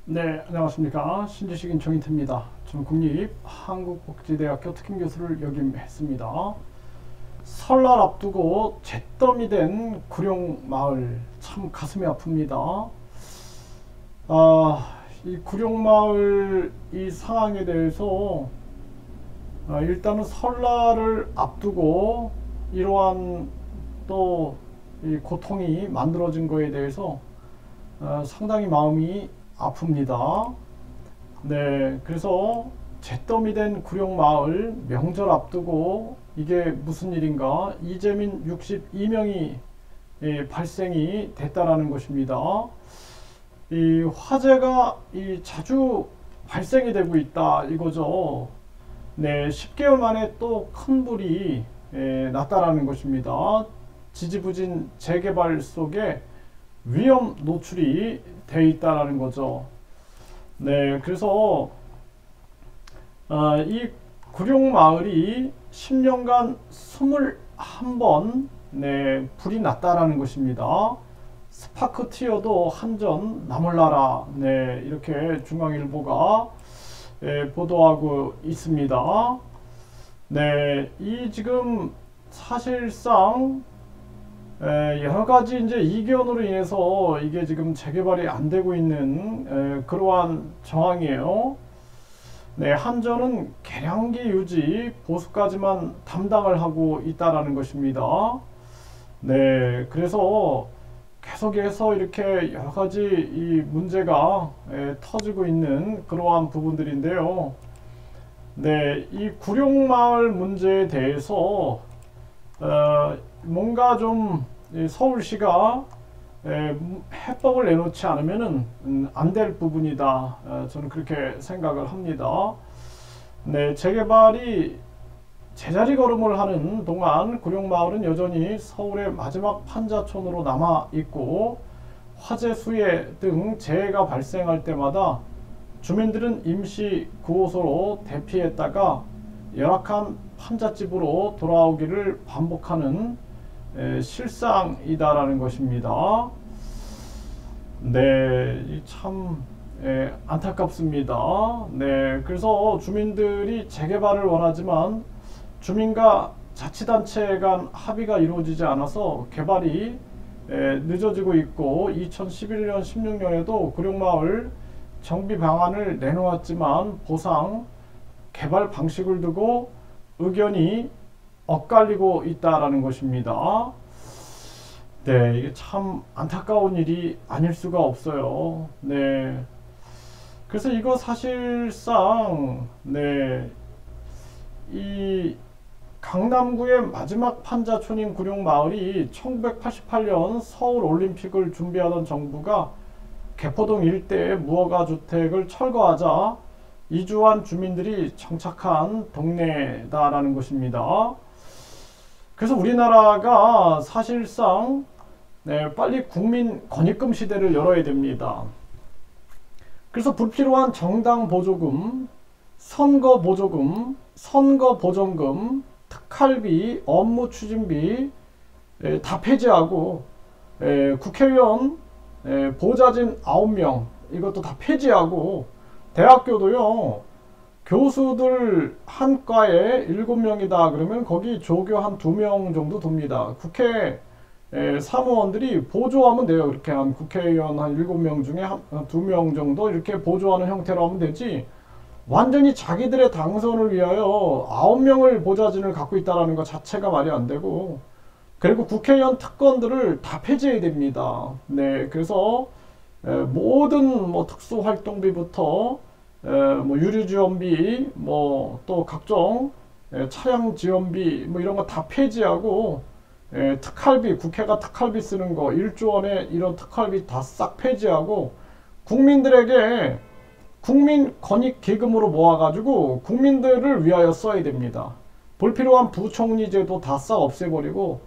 네, 안녕하십니까. 신지식인 정인태입니다. 저는 국립한국복지대학교 특임교수를 역임했습니다. 설날 앞두고 잿더미 된 구룡마을, 참 가슴이 아픕니다. 이 구룡마을 이 상황에 대해서 일단은 설날을 앞두고 이러한 또 이 고통이 만들어진 거에 대해서 상당히 마음이 아픕니다. 네, 그래서 잿더미 된 구룡마을 명절 앞두고 이게 무슨 일인가? 이재민 62명이 발생이 됐다라는 것입니다. 이 화재가 자주 발생이 되고 있다 이거죠. 네, 10개월 만에 또 큰 불이 났다라는 것입니다. 지지부진 재개발 속에 위험 노출이 돼 있다라는 거죠. 네, 그래서 이 구룡마을이 10년간 21번 불이 났다라는 것입니다. 스파크 튀어도 한전 나몰라라. 네, 이렇게 중앙일보가 보도하고 있습니다. 네, 이 지금 사실상 여러 가지 이제 이견으로 인해서 이게 지금 재개발이 안 되고 있는 그러한 정황이에요. 네, 한전은 계량기 유지 보수까지만 담당을 하고 있다라는 것입니다. 네, 그래서 계속해서 이렇게 여러 가지 이 문제가 터지고 있는 그러한 부분들인데요. 네, 이 구룡마을 문제에 대해서 뭔가 좀 서울시가 해법을 내놓지 않으면은 안 될 부분이다. 저는 그렇게 생각을 합니다. 네, 재개발이 제자리 걸음을 하는 동안 구룡마을은 여전히 서울의 마지막 판자촌으로 남아 있고 화재 수해 등 재해가 발생할 때마다 주민들은 임시 구호소로 대피했다가 열악한 판잣집으로 돌아오기를 반복하는 실상이다라는 것입니다. 네, 참 안타깝습니다. 네, 그래서 주민들이 재개발을 원하지만 주민과 자치단체 간 합의가 이루어지지 않아서 개발이 늦어지고 있고 2011년, 16년에도 구룡마을 정비 방안을 내놓았지만 보상, 개발 방식을 두고 의견이 엇갈리고 있다라는 것입니다. 네, 이게 참 안타까운 일이 아닐 수가 없어요. 네. 그래서 이거 사실상, 이 강남구의 마지막 판자촌인 구룡마을이 1988년 서울 올림픽을 준비하던 정부가 개포동 일대의 무허가 주택을 철거하자 이주한 주민들이 정착한 동네다라는 것입니다. 그래서 우리나라가 사실상 빨리 국민 권익금 시대를 열어야 됩니다. 그래서 불필요한 정당 보조금, 선거 보조금, 선거 보전금, 특활비, 업무 추진비 다 폐지하고 국회의원 보좌진 9명 이것도 다 폐지하고 대학교도요, 교수들 한 과에 7명이다 그러면 거기 조교 한 2명 정도 둡니다. 국회 사무원들이 보조하면 돼요. 그렇게 한 국회의원 한 7명 중에 한 2명 정도 이렇게 보조하는 형태로 하면 되지, 완전히 자기들의 당선을 위하여 9명을 보좌진을 갖고 있다는 것 자체가 말이 안 되고, 그리고 국회의원 특권들을 다 폐지해야 됩니다. 네, 그래서 모든 뭐 특수활동비부터 뭐 유류지원비, 뭐 또 각종 차량 지원비 뭐 이런 거 다 폐지하고 특활비, 국회가 특활비 쓰는 거 1조 원의 이런 특활비 다 싹 폐지하고 국민들에게 국민 권익기금으로 모아가지고 국민들을 위하여 써야 됩니다. 불필요한 부총리제도 다 싹 없애버리고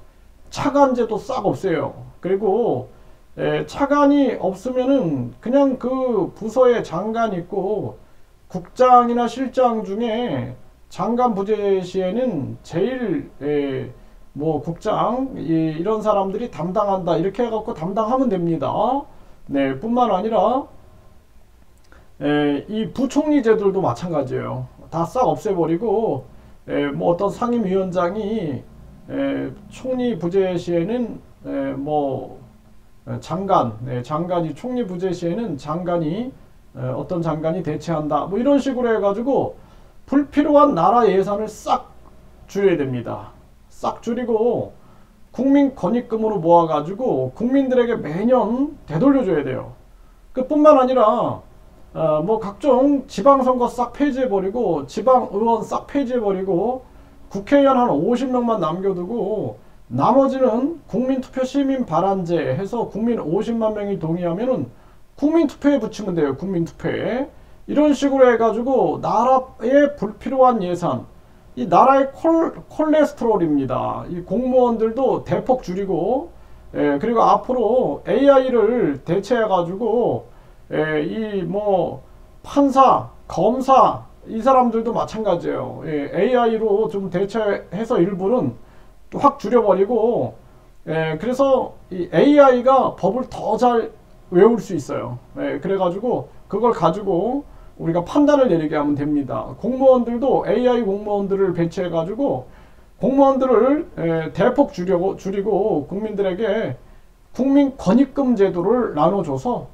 차관제도 싹 없애요. 그리고 차관이 없으면은 그냥 그 부서에 장관 있고 국장이나 실장 중에 장관 부재 시에는 제일 뭐 국장 이런 사람들이 담당한다 이렇게 해갖고 담당하면 됩니다. 네, 뿐만 아니라 이 부총리 제도도 마찬가지예요. 다 싹 없애버리고 뭐 어떤 상임위원장이 총리 부재 시에는 뭐 장관, 장관이 총리 부재 시에는 장관이 어떤 장관이 대체한다. 뭐 이런 식으로 해가지고 불필요한 나라 예산을 싹 줄여야 됩니다. 싹 줄이고 국민 권익금으로 모아가지고 국민들에게 매년 되돌려줘야 돼요. 그뿐만 아니라 뭐 각종 지방선거 싹 폐지해버리고 지방의원 싹 폐지해버리고 국회의원 한 50명만 남겨두고 나머지는 국민투표 시민발안제 해서 국민 50만 명이 동의하면은 국민투표에 붙이면 돼요. 국민투표에. 이런 식으로 해가지고 나라의 불필요한 예산, 이 나라의 콜레스테롤입니다. 이 공무원들도 대폭 줄이고 그리고 앞으로 AI를 대체해가지고 이 뭐 판사, 검사 이 사람들도 마찬가지예요. AI로 좀 대체해서 일부는 확 줄여버리고 그래서 이 AI가 법을 더 잘 외울 수 있어요. 그래가지고 그걸 가지고 우리가 판단을 내리게 하면 됩니다. 공무원들도 AI 공무원들을 배치해가지고 공무원들을 대폭 줄이고 국민들에게 국민 권익금 제도를 나눠줘서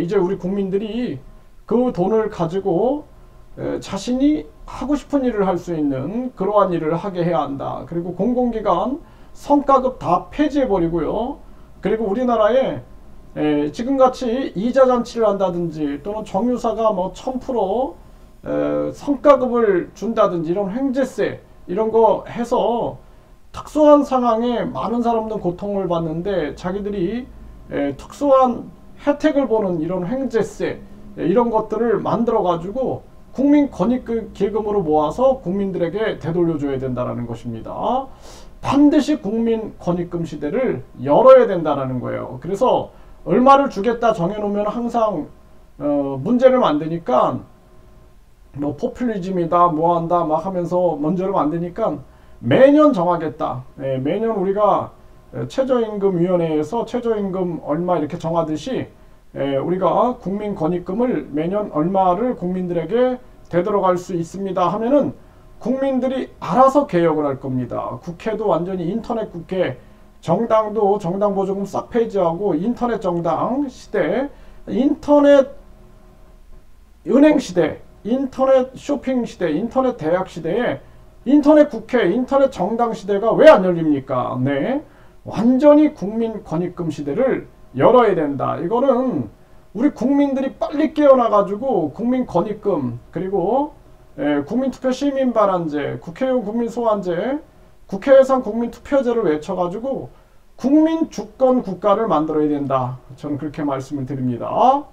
이제 우리 국민들이 그 돈을 가지고 자신이 하고 싶은 일을 할 수 있는 그러한 일을 하게 해야 한다. 그리고 공공기관 성과급 다 폐지해버리고요. 그리고 우리나라에 지금같이 이자잔치를 한다든지 또는 정유사가 뭐 1000% 성과급을 준다든지 이런 횡재세 이런 거 해서 특수한 상황에 많은 사람들 고통을 받는데 자기들이 특수한 혜택을 보는 이런 횡재세 이런 것들을 만들어 가지고 국민 권익기금으로 모아서 국민들에게 되돌려줘야 된다는 것입니다. 반드시 국민 권익금 시대를 열어야 된다는 거예요. 그래서 얼마를 주겠다 정해놓으면 항상 문제를 만드니까 뭐 포퓰리즘이다 뭐한다 막 하면서 먼저는 안 되니까 매년 정하겠다. 매년 우리가 최저임금위원회에서 최저임금 얼마 이렇게 정하듯이 우리가 국민 권익금을 매년 얼마를 국민들에게 되돌아갈 수 있습니다 하면은 국민들이 알아서 개혁을 할 겁니다. 국회도 완전히 인터넷 국회, 정당도 정당 보조금 싹 폐지하고 인터넷 정당 시대, 인터넷 은행 시대, 인터넷 쇼핑 시대, 인터넷 대학 시대에 인터넷 국회, 인터넷 정당 시대가 왜 안 열립니까? 네, 완전히 국민 권익금 시대를 열어야 된다. 이거는 우리 국민들이 빨리 깨어나가지고 국민 권익금 그리고 국민투표 시민발안제, 국회의원 국민소환제, 국회 예산 국민투표제를 외쳐가지고 국민주권 국가를 만들어야 된다. 저는 그렇게 말씀을 드립니다.